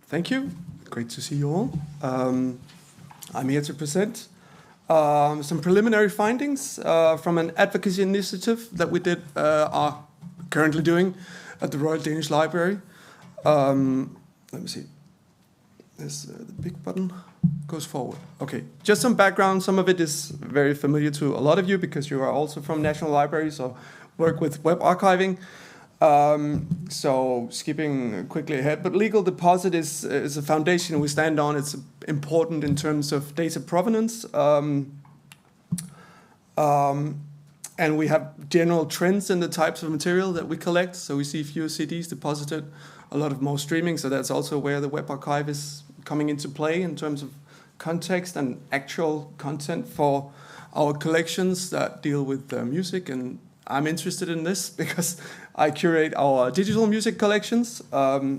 Thank you. Great to see you all. I'm here to present some preliminary findings from an advocacy initiative that we are currently doing at the Royal Danish Library. Let me see. The big button goes forward. Okay, just some background. Some of it is very familiar to a lot of you because you are also from national libraries or work with web archiving. So skipping quickly ahead, but legal deposit is a foundation we stand on. It's important in terms of data provenance. And we have general trends in the types of material that we collect. So we see fewer CDs deposited, a lot of more streaming. So that's also where the web archive is coming into play in terms of context and actual content for our collections that deal with music. And I'm interested in this because I curate our digital music collections,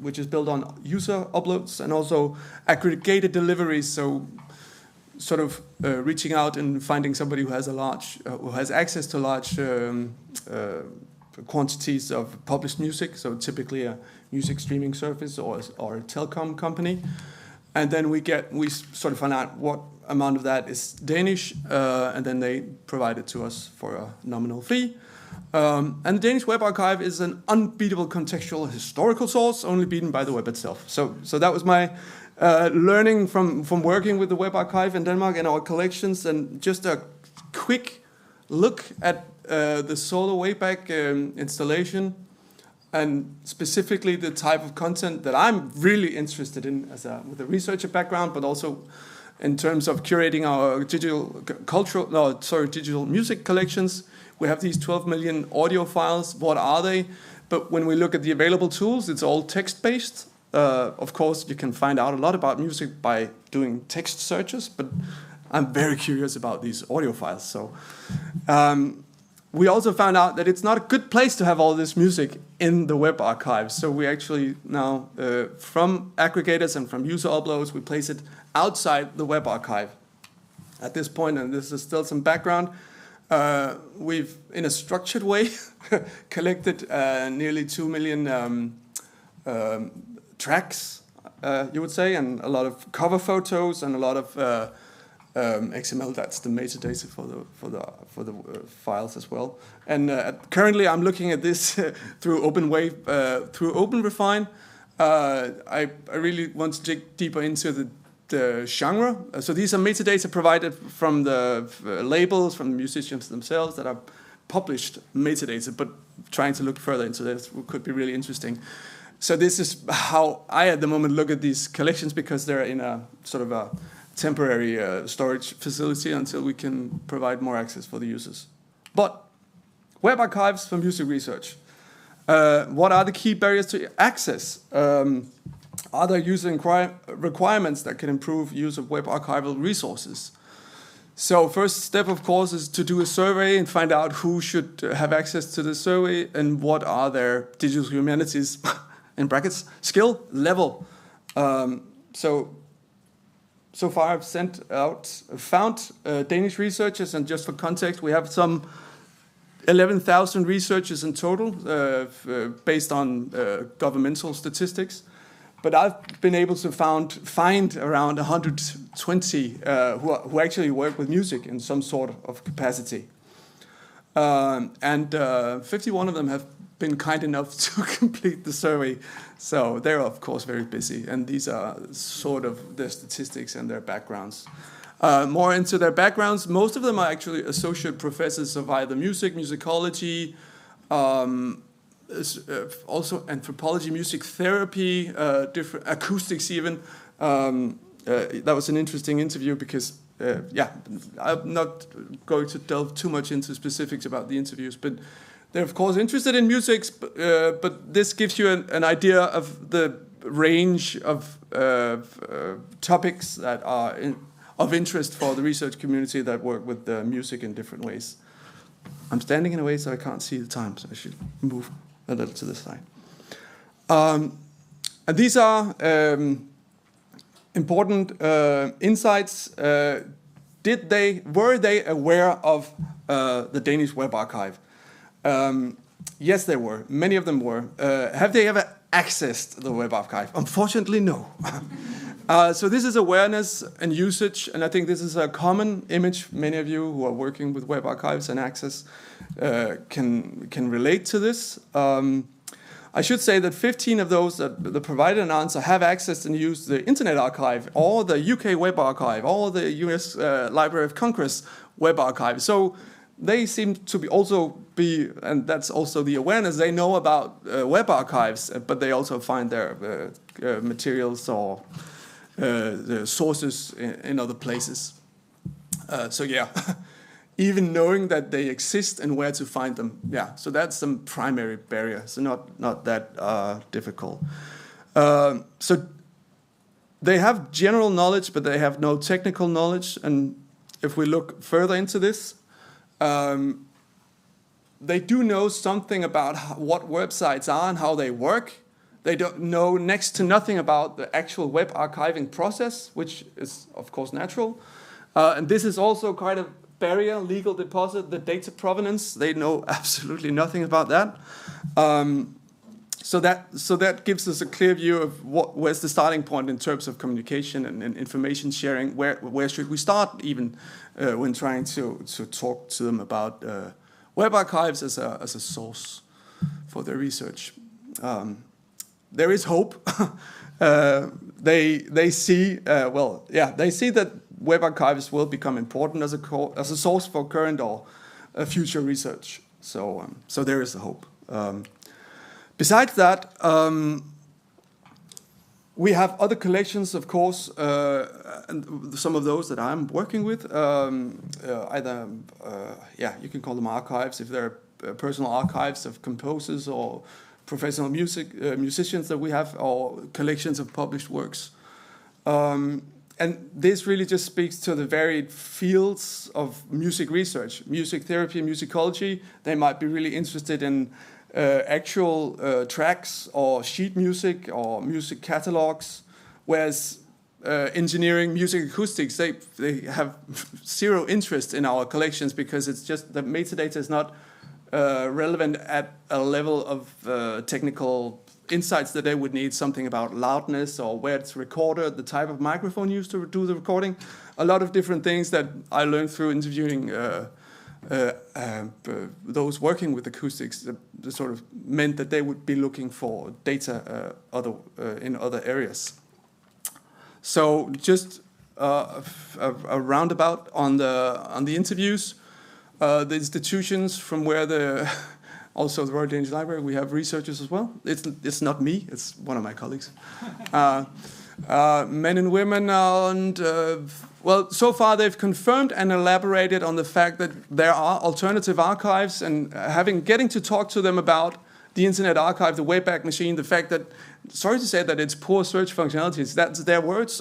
which is built on user uploads and also aggregated deliveries. So sort of reaching out and finding somebody who has access to large quantities of published music. So typically a music streaming service or a telecom company. And then we sort of find out what amount of that is Danish, and then they provide it to us for a nominal fee. And the Danish Web Archive is an unbeatable contextual historical source, only beaten by the web itself. So that was my learning from working with the Web Archive in Denmark and our collections, and just a quick look at the Solar Wayback installation, and specifically the type of content that I'm really interested in with a researcher background, but also in terms of curating our digital music collections. We have these 12 million audio files. What are they? But when we look at the available tools, it's all text-based. Of course, you can find out a lot about music by doing text searches, but I'm very curious about these audio files. So we also found out that it's not a good place to have all this music in the web archive. So we actually now, from aggregators and from user uploads, we place it outside the web archive. At this point, and this is still some background, we've, in a structured way, collected nearly 2 million tracks, you would say, and a lot of cover photos and a lot of XML. That's the metadata for the files as well. And currently, I'm looking at this through through OpenRefine. I really want to dig deeper into the genre. So these are metadata provided from the labels, from the musicians themselves that are published metadata, but trying to look further into this could be really interesting. So this is how I at the moment look at these collections, because they're in a sort of a temporary storage facility until we can provide more access for the users. But web archives for music research. What are the key barriers to access? Are there user requirements that can improve use of web archival resources? So first step, of course, is to do a survey and find out who should have access to the survey and what are their digital humanities, in brackets, skill level. So far I've found Danish researchers, and just for context, we have some 11,000 researchers in total based on governmental statistics. But I've been able to find around 120 who actually work with music in some sort of capacity. And 51 of them have been kind enough to complete the survey. So they're, of course, very busy. And these are sort of their statistics and their backgrounds. More into their backgrounds, most of them are actually associate professors of either music, musicology, also anthropology, music therapy, different acoustics even. That was an interesting interview because, I'm not going to delve too much into specifics about the interviews, but they're of course interested in music, but this gives you an idea of the range of topics that are of interest for the research community that work with the music in different ways. I'm standing in a way so I can't see the time, so I should move a little to this side. And these are important insights. Were they aware of the Danish Web Archive? Yes, they were. Many of them were. Have they ever accessed the web archive? Unfortunately, no. So this is awareness and usage, and I think this is a common image. Many of you who are working with web archives and access can relate to this. I should say that 15 of those that provided an answer have accessed and used the Internet Archive, or the UK Web Archive, or the US Library of Congress Web Archive. So they seem to be, and that's also the awareness, they know about web archives, but they also find their materials or the sources in other places. So yeah, even knowing that they exist and where to find them, yeah, so that's some primary barrier, so not that difficult. So they have general knowledge, but they have no technical knowledge, and if we look further into this, they do know something about what websites are and how they work. They don't know next to nothing about the actual web archiving process, which is, of course, natural. And this is also quite a barrier, legal deposit, the data provenance. They know absolutely nothing about that. So that gives us a clear view of where's the starting point in terms of communication and information sharing. Where should we start even when trying to talk to them about web archives as a source for their research? There is hope. They see they see that web archives will become important as a source for current or future research. So there is a hope. Besides that, we have other collections, of course, and some of those that I'm working with. You can call them archives if they're personal archives of composers or professional musicians that we have, or collections of published works. And this really just speaks to the varied fields of music research, music therapy, musicology. They might be really interested in actual tracks or sheet music or music catalogs, whereas engineering, music acoustics, they have zero interest in our collections because it's just the metadata is not relevant at a level of technical insights that they would need, something about loudness or where it's recorded, the type of microphone used to do the recording, a lot of different things that I learned through interviewing those working with acoustics that sort of meant that they would be looking for data in other areas. So just a roundabout on the interviews, the institutions from where also the Royal Danish Library, we have researchers as well. It's not me, it's one of my colleagues. Men and women, and so far they've confirmed and elaborated on the fact that there are alternative archives, and getting to talk to them about the Internet Archive, the Wayback Machine, the fact that, sorry to say that it's poor search functionalities, that's their words,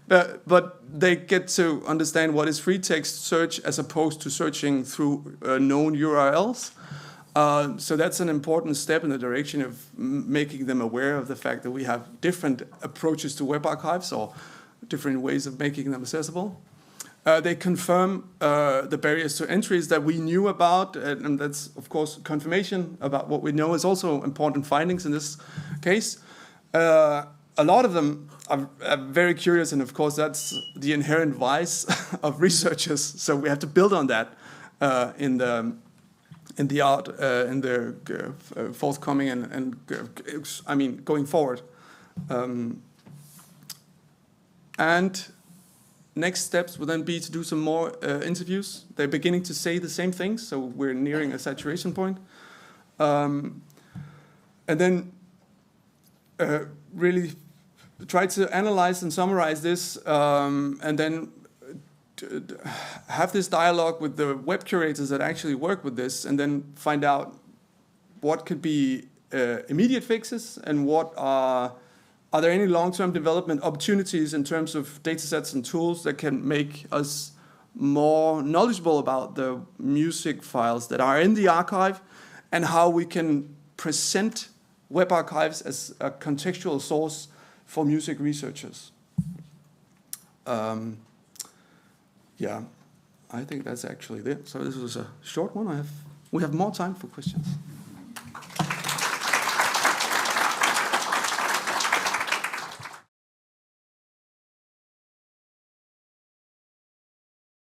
but they get to understand what is free text search as opposed to searching through known URLs. So that's an important step in the direction of making them aware of the fact that we have different approaches to web archives or different ways of making them accessible. They confirm the barriers to entries that we knew about, and that's, of course, confirmation about what we know is also important findings in this case. A lot of them are very curious, and of course that's the inherent vice of researchers, so we have to build on that in the art, in the forthcoming and going forward. And next steps will then be to do some more interviews. They're beginning to say the same things, so we're nearing a saturation point. And then really try to analyze and summarize this, and then have this dialogue with the web curators that actually work with this, and then find out what could be immediate fixes and what are there any long-term development opportunities in terms of data sets and tools that can make us more knowledgeable about the music files that are in the archive and how we can present web archives as a contextual source for music researchers. Yeah, I think that's actually it. So this was a short one. We have more time for questions.